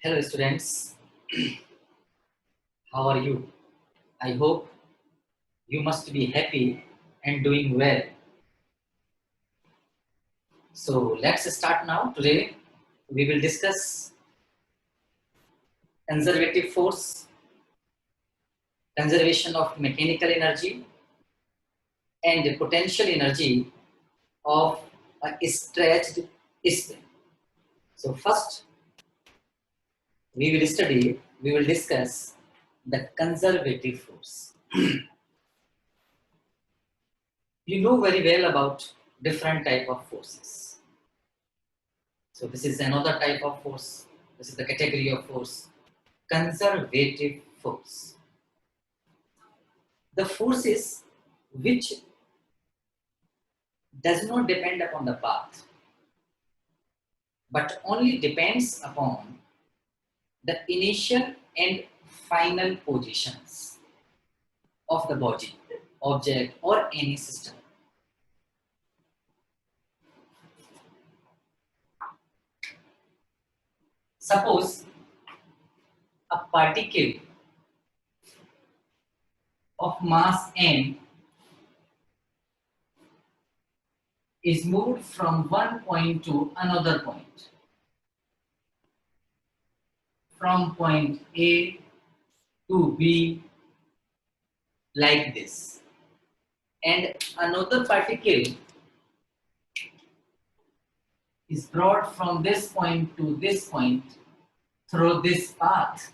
Hello students, how are you? I hope you must be happy and doing well. So let's start now. Today we will discuss conservative force, conservation of mechanical energy and the potential energy of a stretched spring. So first we will discuss the conservative force. You know very well about different type of forces. So this is another type of force. This is the category of force. Conservative force. The forces which does not depend upon the path, but only depends upon the initial and final positions of the body, object, or any system. Suppose a particle of mass m is moved from one point to another point, from point A to B, like this, and another particle is brought from this point to this point through this path.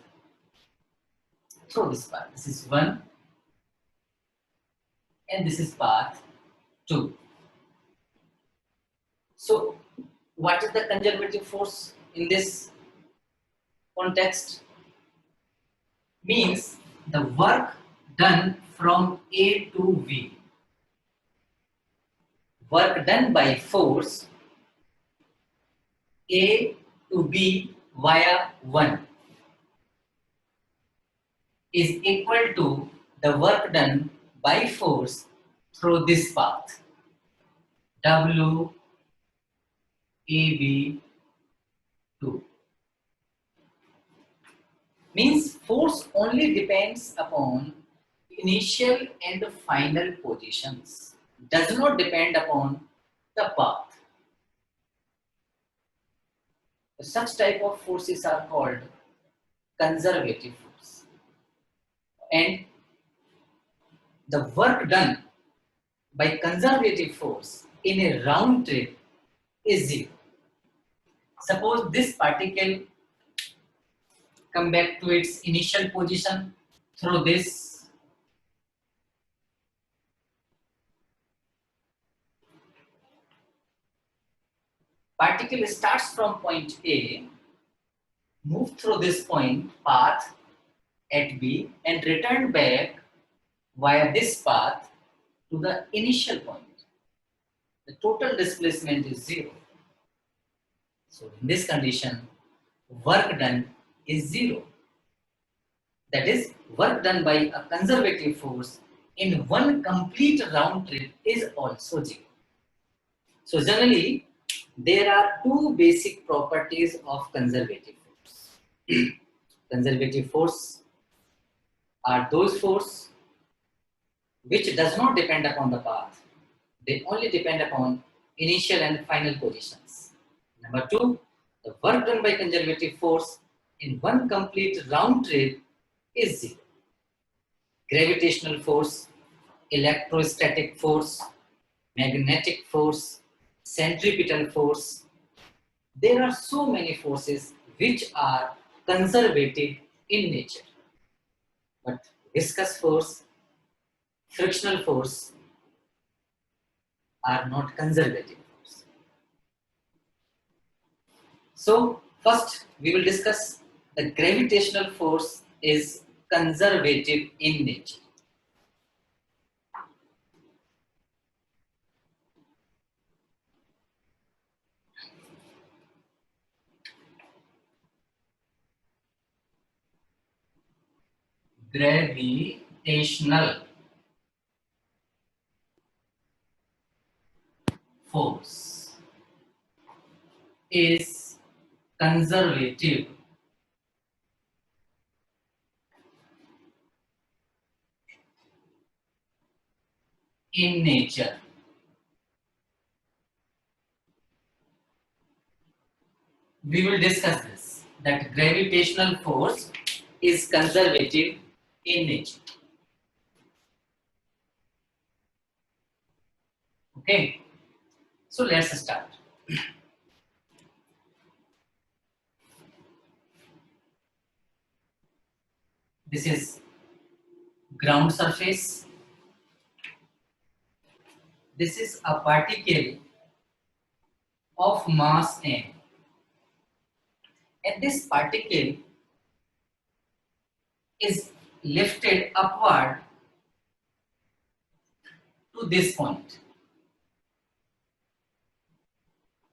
This is one, and this is path 2. So, what is the conservative force in this context? Means the work done from A to V. Work done by force A to B via 1 is equal to the work done by force through this path W AB 2. Means force only depends upon initial and final positions, does not depend upon the path. Such type of forces are called conservative force. And the work done by conservative force in a round trip is 0. Suppose this particle come back to its initial position through this. Particle starts from point A, move through this point path at B and return back via this path to the initial point. The total displacement is 0. So in this condition, work done is 0. That is, work done by a conservative force in one complete round trip is also 0. So generally, there are two basic properties of conservative force. Conservative force are those force which does not depend upon the path. They only depend upon initial and final positions. Number 2, the work done by conservative force in one complete round trip is 0. Gravitational force, electrostatic force, magnetic force, centripetal force. There are so many forces which are conservative in nature. But viscous force, frictional force are not conservative force. So first we will discuss the gravitational force is conservative in nature. Gravitational force is conservative in nature. We will discuss this, that gravitational force is conservative in nature. Okay, so let's start. This is ground surface. This is a particle of mass m, and this particle is lifted upward to this point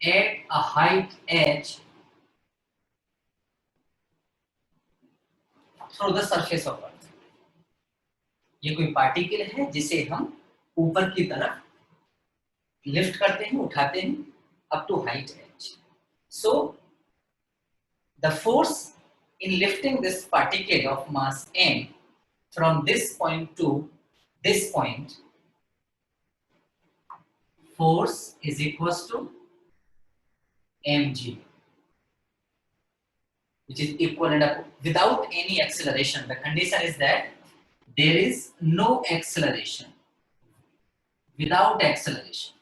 at a height h through the surface of earth. ये कोई particle है जिसे हम ऊपर की तरफ lift करते हैं, उठाते हैं up to height h. So the force in lifting this particle of mass m from this point to this point, force is equals to mg, which is equivalent of, without any acceleration. The condition is that there is no acceleration. Without acceleration.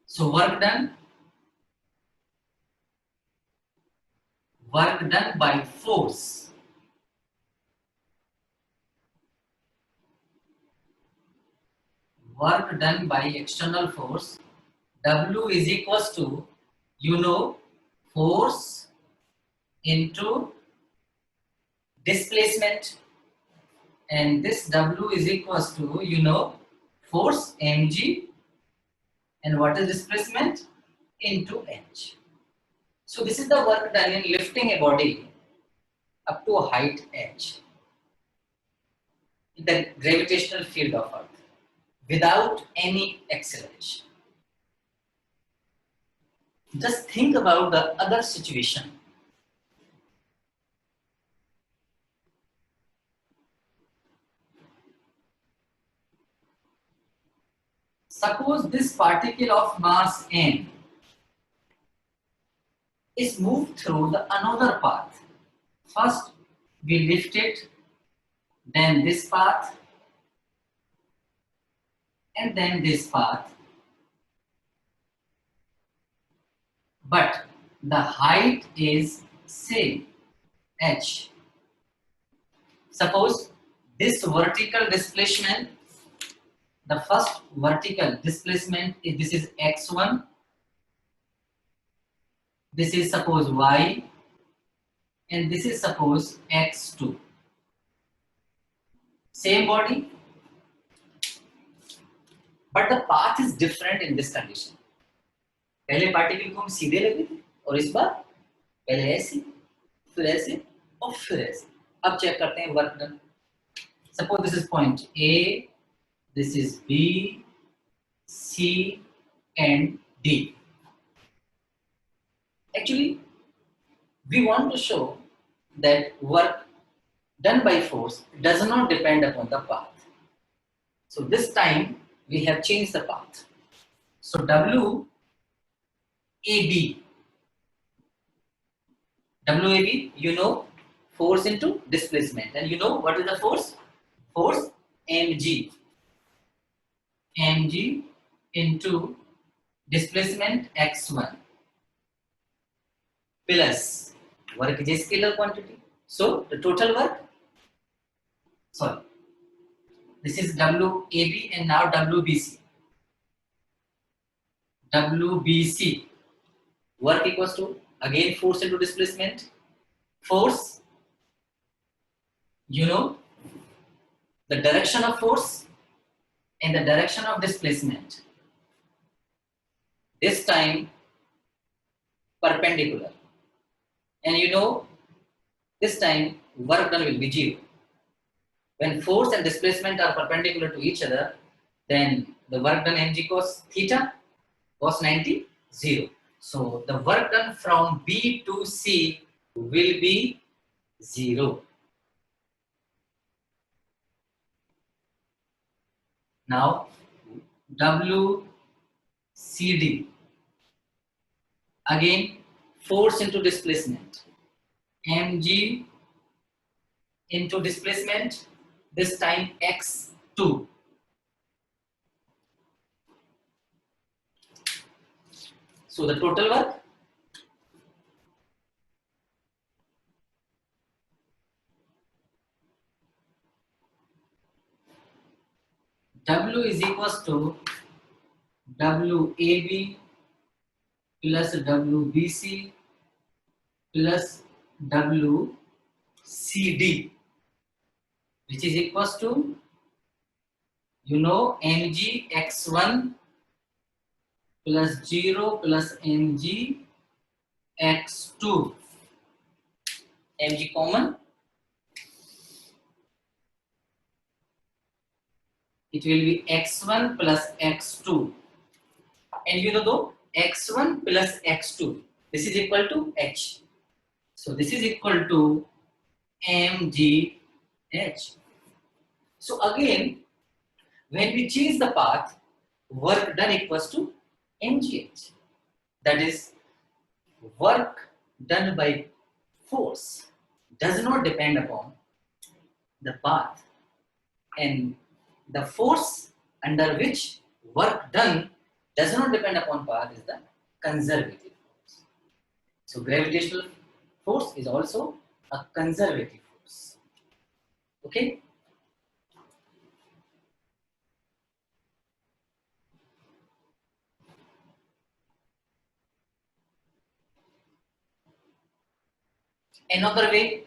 So work done by force. Work done by external force. W is equals to, you know, force into displacement, and this W is equals to, you know, force mg, and what is displacement? Into h. So this is the work done in lifting a body up to a height h in the gravitational field of earth without any acceleration. Just think about the other situation. Suppose this particle of mass m is moved through the another path. First we lift it, then this path, and then this path. But the height is same, h. Suppose this vertical displacement, the first vertical displacement is, this is x1, this is suppose y, and this is suppose x2. Same body, but the path is different in this condition. पहले particle को हम सीधे लगे थे और इस बार पहले ऐसे, फिर ऐसे और फिर ऐसे. अब चेक करते हैं work done. Suppose this is point A, this is B, C, and D. Actually, we want to show that work done by force does not depend upon the path. So this time we have changed the path. So WAB, you know, force into displacement, and you know what is the force? Force mg. mg into displacement x1 plus work is a scalar quantity. So the total work, sorry, this is WAB and now WBC. WBC work equals to, again, force into displacement. Force, you know, the direction of force and the direction of displacement. This time perpendicular, and you know, this time work done will be 0. When force and displacement are perpendicular to each other, then the work done mg cos theta cos 90 0. So the work done from B to C will be 0. Now WCD, again force into displacement, mg into displacement, this time x2. So the total work, W is equals to WAB plus WBC plus WCD, which is equals to, mg x1 plus 0 plus mg x2. mg common, it will be x1 plus x2, and though x1 plus x2, this is equal to h, so this is equal to mgh. So again, when we change the path, work done equals to mgh, that is, work done by force does not depend upon the path, and the force under which work done does not depend upon path is the conservative force. So gravitational force is also a conservative force. Okay. Another way,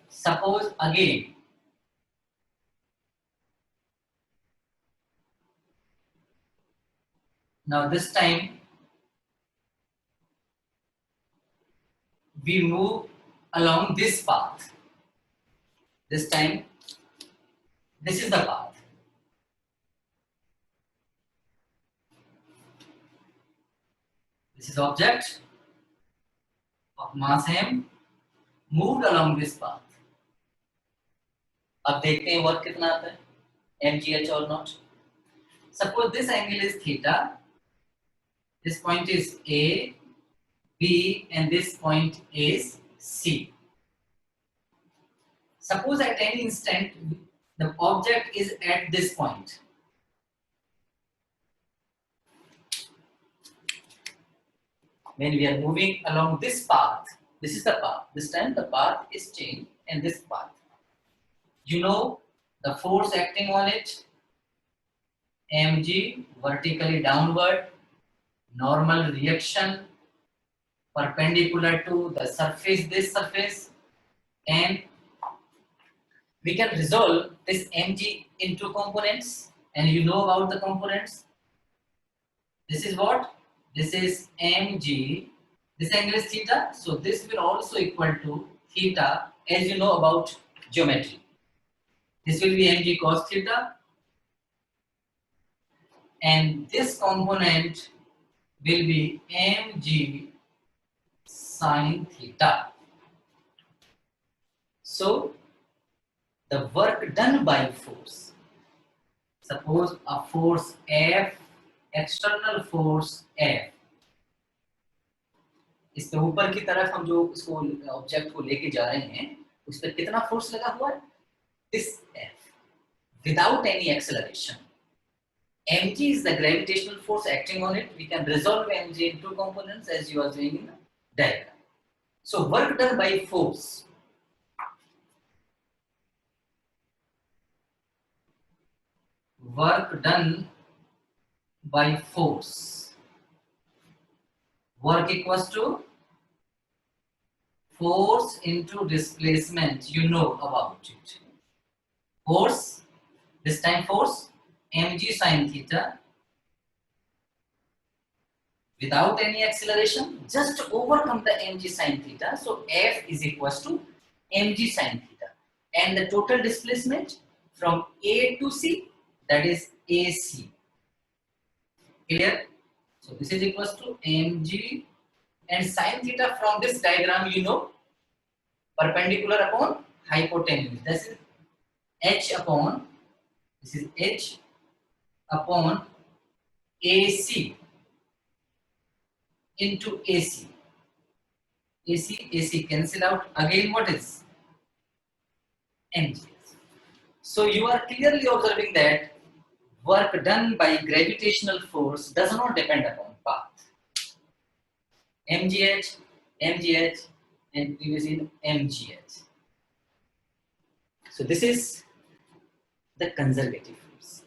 suppose again now this time we move along this path. This time this is the path. This is object of mass m moved along this path. अब देखते हैं work कितना आता है, mgh or not. Suppose this angle is theta, this point is A, B, and this point is C. Suppose at any instant the object is at this point. When we are moving along this path, this is the path. This time the path is changed, and this path, the force acting on it, mg, vertically downward, normal reaction, perpendicular to the surface, this surface, and we can resolve this mg into components, and about the components. This is what? This is mg, this angle is theta, so this will also equal to theta, as you know about geometry. This will be mg cos theta, and this component will be mg sin theta. So the work done by force, suppose a force F, external force F, इसके ऊपर की तरफ हम जो इसको object को लेके जा रहे हैं, उस पर कितना फोर्स लगा हुआ है? This F, without any acceleration. mg is the gravitational force acting on it. We can resolve mg into components as you are doing in the diagram. So work done by force, work done by force, work equals to force into displacement, about it. Force, this time force, mg sin theta, without any acceleration, just overcome the mg sin theta. So F is equals to mg sin theta, and the total displacement from A to C, that is AC. Clear? So this is equals to mg, and sin theta from this diagram, perpendicular upon hypotenuse. This is h upon This is H upon AC into AC. AC cancel out. Again, what is mg? So you are clearly observing that work done by gravitational force does not depend upon path. mgh, mgh, and previously mgh. So this is the conservative force.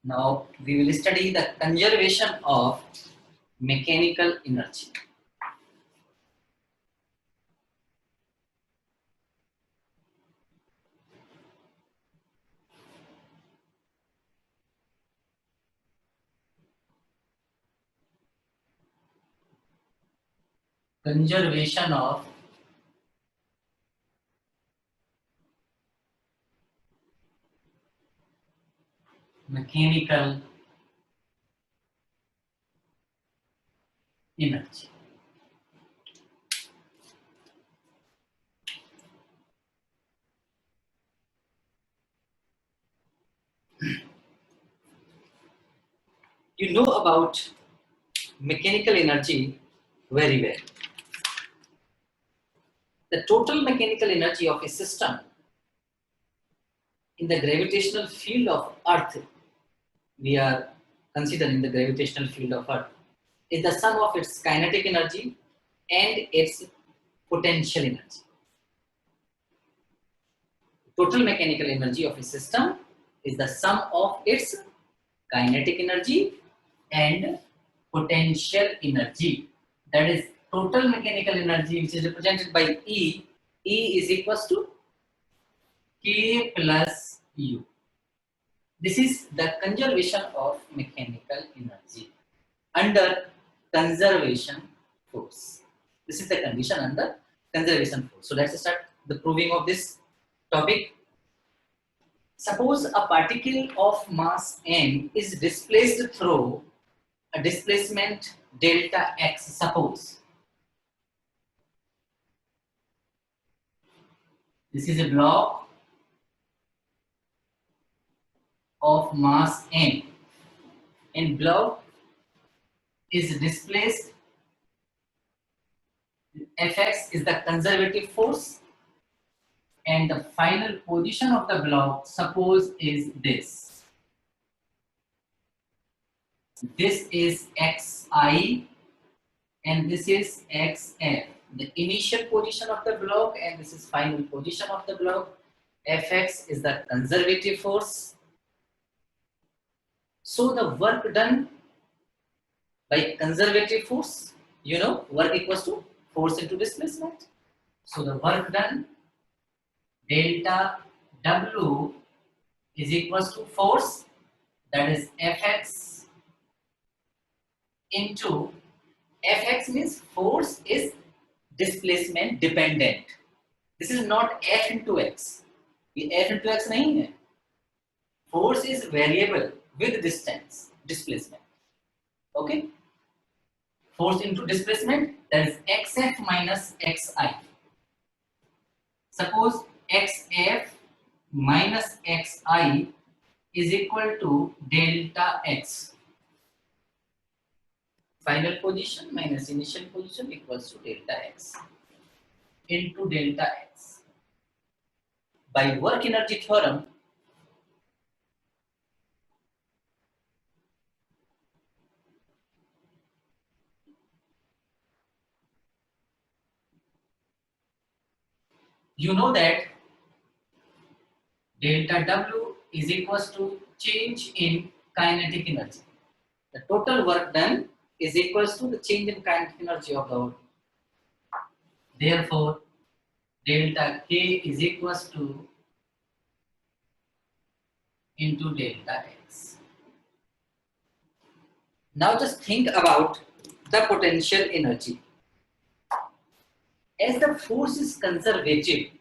Now we will study the conservation of mechanical energy. Conservation of mechanical energy. You know about mechanical energy very well. The total mechanical energy of a system in the gravitational field of Earth, we are considering the gravitational field of Earth, is the sum of its kinetic energy and its potential energy. Total mechanical energy of a system is the sum of its kinetic energy and potential energy. That is total mechanical energy, which is represented by E. E is equals to K plus U. This is the conservation of mechanical energy under conservation force. This is the condition under conservation force. So let's start the proving of this topic. Suppose a particle of mass m is displaced through a displacement delta x. Suppose this is a block of mass m and block is displaced. Fx is the conservative force and the final position of the block, suppose, is this. This is xi and this is xf. The initial position of the block and this is final position of the block. Fx is the conservative force. So the work done by conservative force, you know, work equals to force into displacement. So the work done delta W is equals to force, that is Fx into Fx means force is displacement dependent. This is not F into x. ये F into x नहीं है. Force is variable with distance, displacement. Okay. Force into displacement, that is xf minus xi. Suppose xf minus xi is equal to delta x. Final position minus initial position equals to delta x into delta x. By work energy theorem, you know that delta W is equals to change in kinetic energy. The total work done is equals to the change in kinetic energy of the body. Therefore, delta K is equals to into delta x. Now just think about the potential energy. As the force is conservative,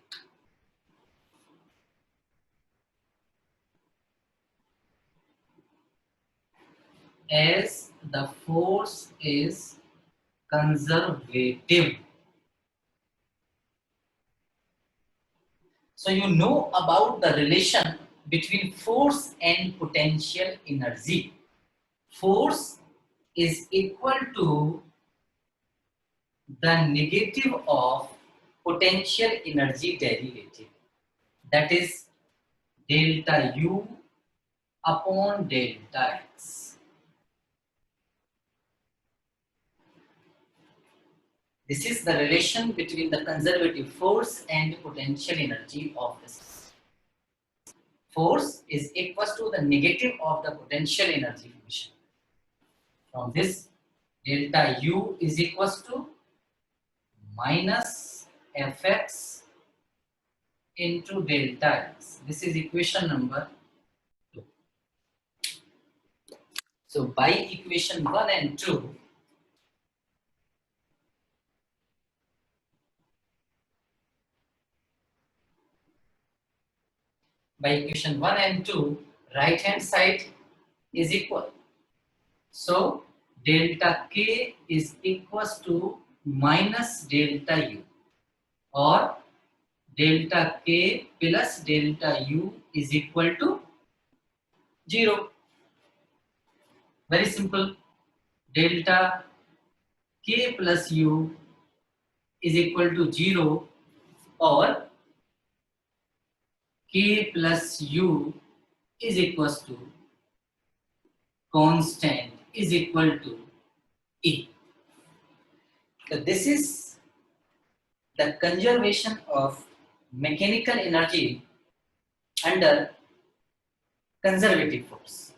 as the force is conservative, so you know about the relation between force and potential energy. Force is equal to the negative of potential energy derivative, that is delta U upon delta x. This is the relation between the conservative force and potential energy of the system. Force is equal to the negative of the potential energy function. From this, delta U is equal to minus Fx into delta x. This is equation number 2. So by equation 1 and 2, right hand side is equal. So delta k is equals to minus delta u, or delta k plus delta u is equal to 0. Very simple. Delta k plus u is equal to 0, or k plus u is equals to constant is equal to E. So this is the conservation of mechanical energy under conservative force.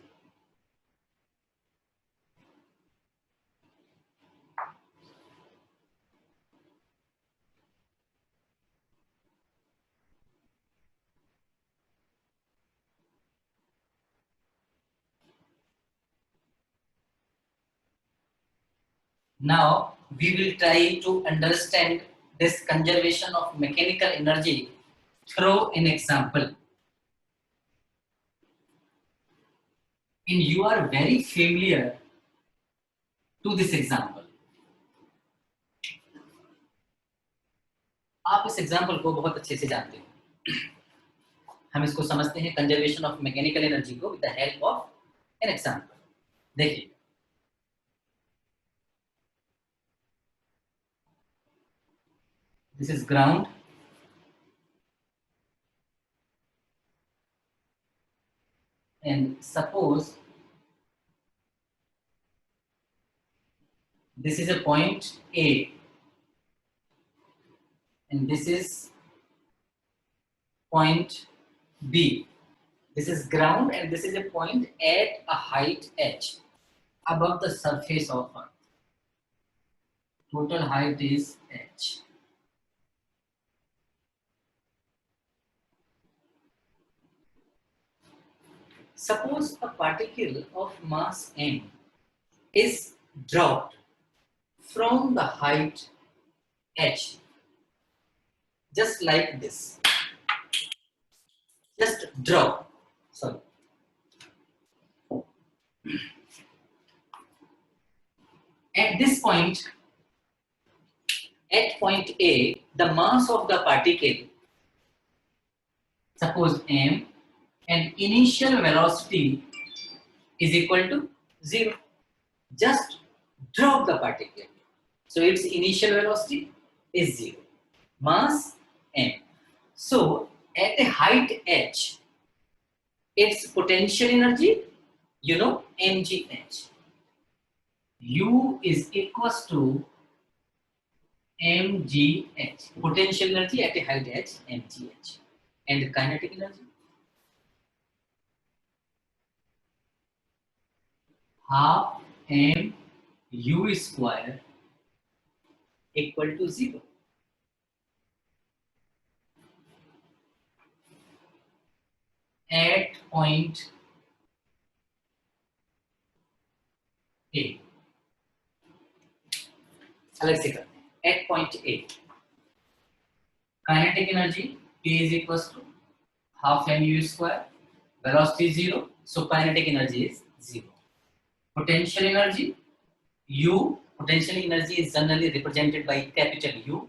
Now we will try to understand this conservation of mechanical energy through an example. And you are very familiar to this example. आप इस example को बहुत अच्छे से जानते हो. हम इसको समझते हैं कंजर्वेशन ऑफ मैकेनिकल एनर्जी को with the help of an example. देखिए, this is ground, and suppose this is a point A, and this is point B. This is ground, and this is a point at a height h above the surface of Earth. Total height is h. Suppose a particle of mass m is dropped from the height h, just like this. Just drop. Sorry. At this point, at point A, the mass of the particle, suppose m, and initial velocity is equal to 0. Just drop the particle. So its initial velocity is 0. Mass m. So at a height h, its potential energy, you know, mgh. U is equals to mgh. Potential energy at a height h, mgh. And kinetic energy, half m u square equal to 0. At point A. अलग से करते हैं. At point A, kinetic energy P is equals to half mu square. Velocity is 0, so kinetic energy is 0. Potential energy U. Potential energy is generally represented by capital U,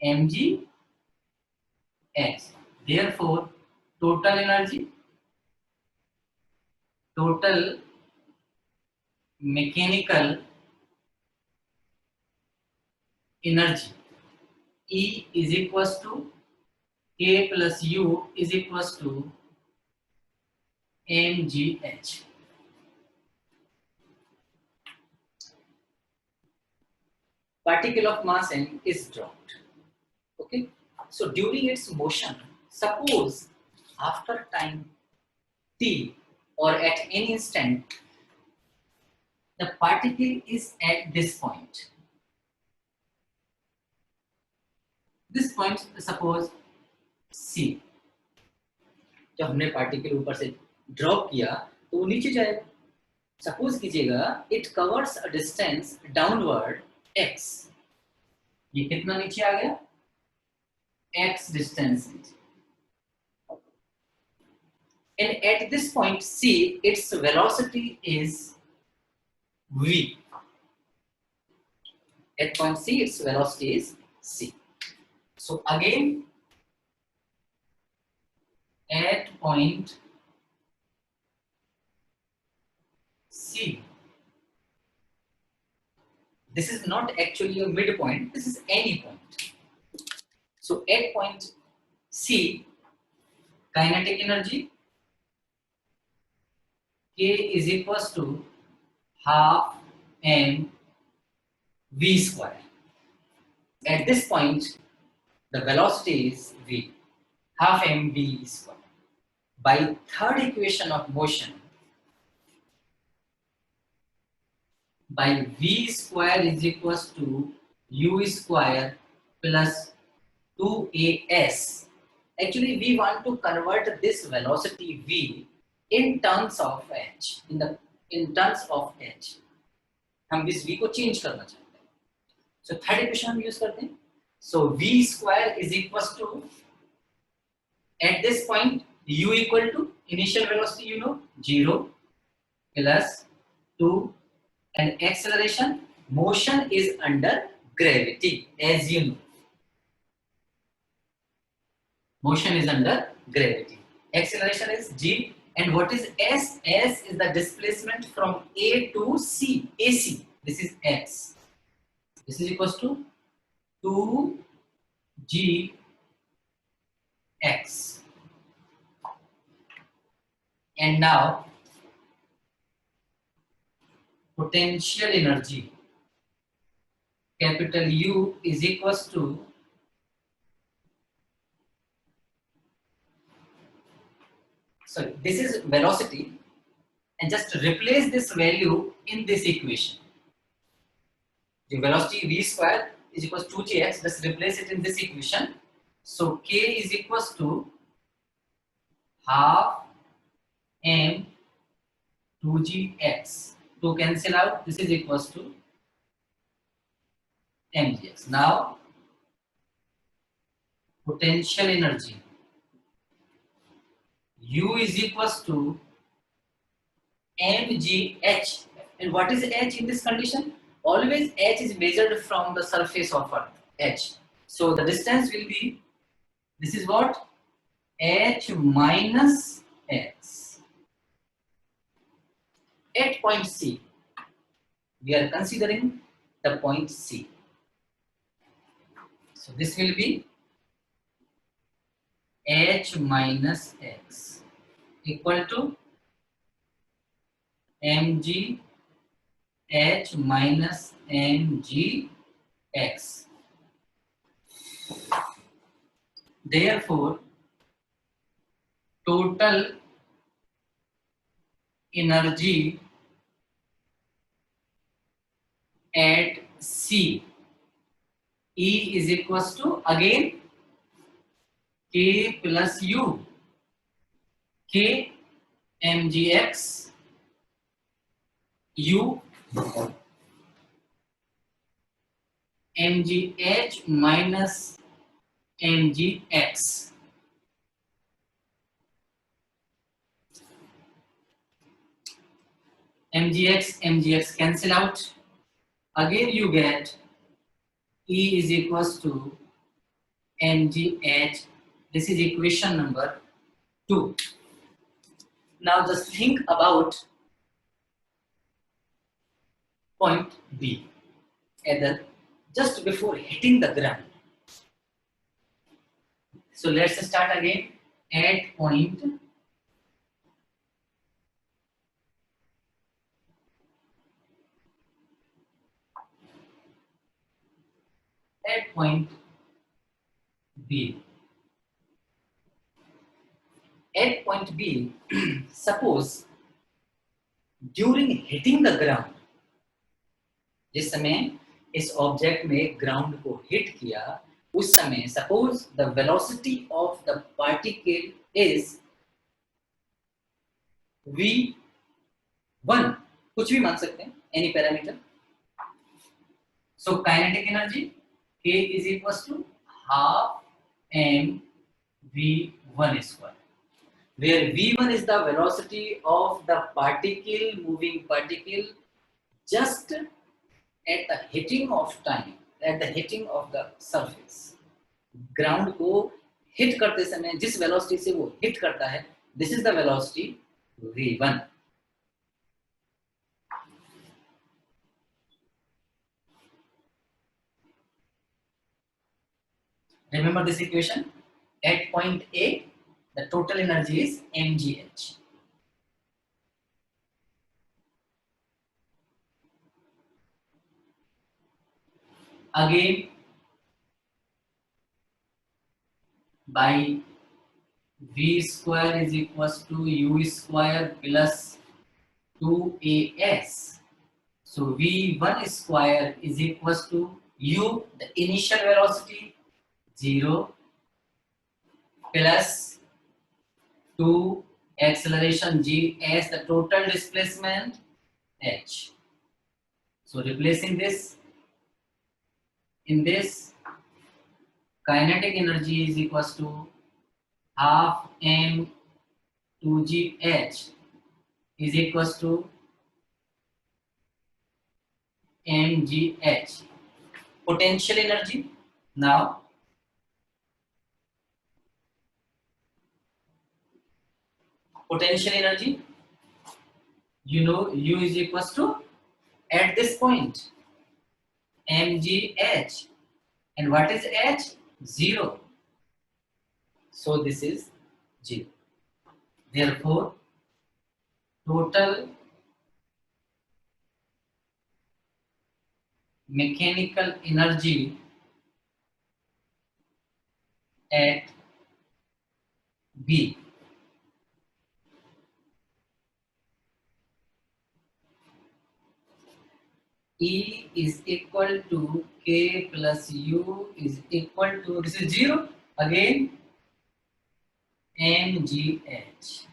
mg h. Therefore, total energy, total mechanical energy E is equals to K plus U is equals to mgh. Particle of mass m is dropped. Okay, so during its motion, suppose after time t or at any instant, the particle is at this point. This point, suppose C. जब हमने particle ऊपर से drop किया तो वो नीचे जाएगा. Suppose कीजिएगा it covers a distance downward x. ये कितना नीचे आ गया? x distance. And at this point C, its velocity is v. At point C, its velocity is c. So again, at point C, this is not actually a midpoint, this is any point. So at point C, kinetic energy K is equals to half m v square. At this point, the velocity is v, half m v square. By third equation of motion, by v square is equals to u square plus 2as. Actually, we want to convert this velocity v in terms of h. In terms of h, हम इस v को change करना चाहते हैं. So third equation हम use करते हैं. So v square is equals to, at this point u equal to initial velocity, you know, 0 plus 2, and acceleration, motion is under gravity, as you know. Motion is under gravity. Acceleration is g, and what is s? S is the displacement from A to C, AC. This is x. This is equals to 2g x. And now potential energy capital U is equals to, sorry, this is velocity, and just replace this value in this equation. The velocity v square is equals to 2gx. Just replace it in this equation. So k is equals to half m 2gx. To cancel out, this is equals to mgx. Now potential energy U is equals to mgh. And what is h in this condition? Always h is measured from the surface of Earth, h. So the distance will be, this is what? H minus x. At point C, we are considering the point C. So this will be h minus x equal to mg h minus mg x. Therefore, total energy at C, E is equals to, again, K plus U. K mgx u mgh minus mgx. mgx cancel out. Again you get E is equals to mgh. This is equation number 2. Now just think about point B, either just before hitting the ground. So let's start again at point B. At point B, suppose during hitting the ground, जिस समय इस object में ground को hit किया, उस समय suppose the velocity of the particle is v1, कुछ भी मान सकते हैं, any parameter. So kinetic energy k is equals to half mv1 square, where v1 is the velocity of the particle, moving particle, just at the hitting of time, at the hitting of the surface. Ground को hit करते समय जिस velocity से वो hit करता है, this is the velocity v1. Remember this equation. At point A, the total energy is mgh. Again, by v square is equals to u square plus 2as. So v1 square is equals to u, the initial velocity, 0, plus 2 acceleration g as the total displacement h. So replacing this in this, kinetic energy is equals to half m 2gh is equals to mgh. Potential energy, now potential energy, you know, u is equals to, at this point, mgh, and what is h? 0. So this is 0. Therefore total mechanical energy at B E is equal to K plus U is equal to, this is 0, again mgh.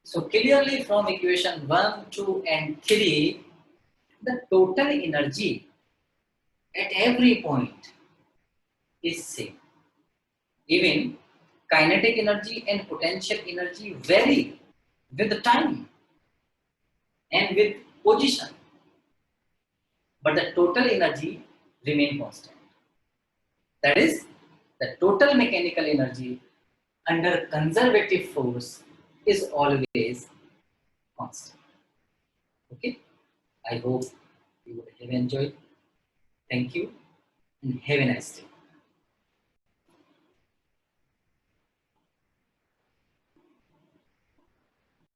So clearly from equation 1, 2 and 3, the total energy at every point is same. Even kinetic energy and potential energy vary with the time and with position, but the total energy remain constant. That is, the total mechanical energy under conservative force is always constant. Okay, I hope you would have enjoyed. Thank you and have a nice day.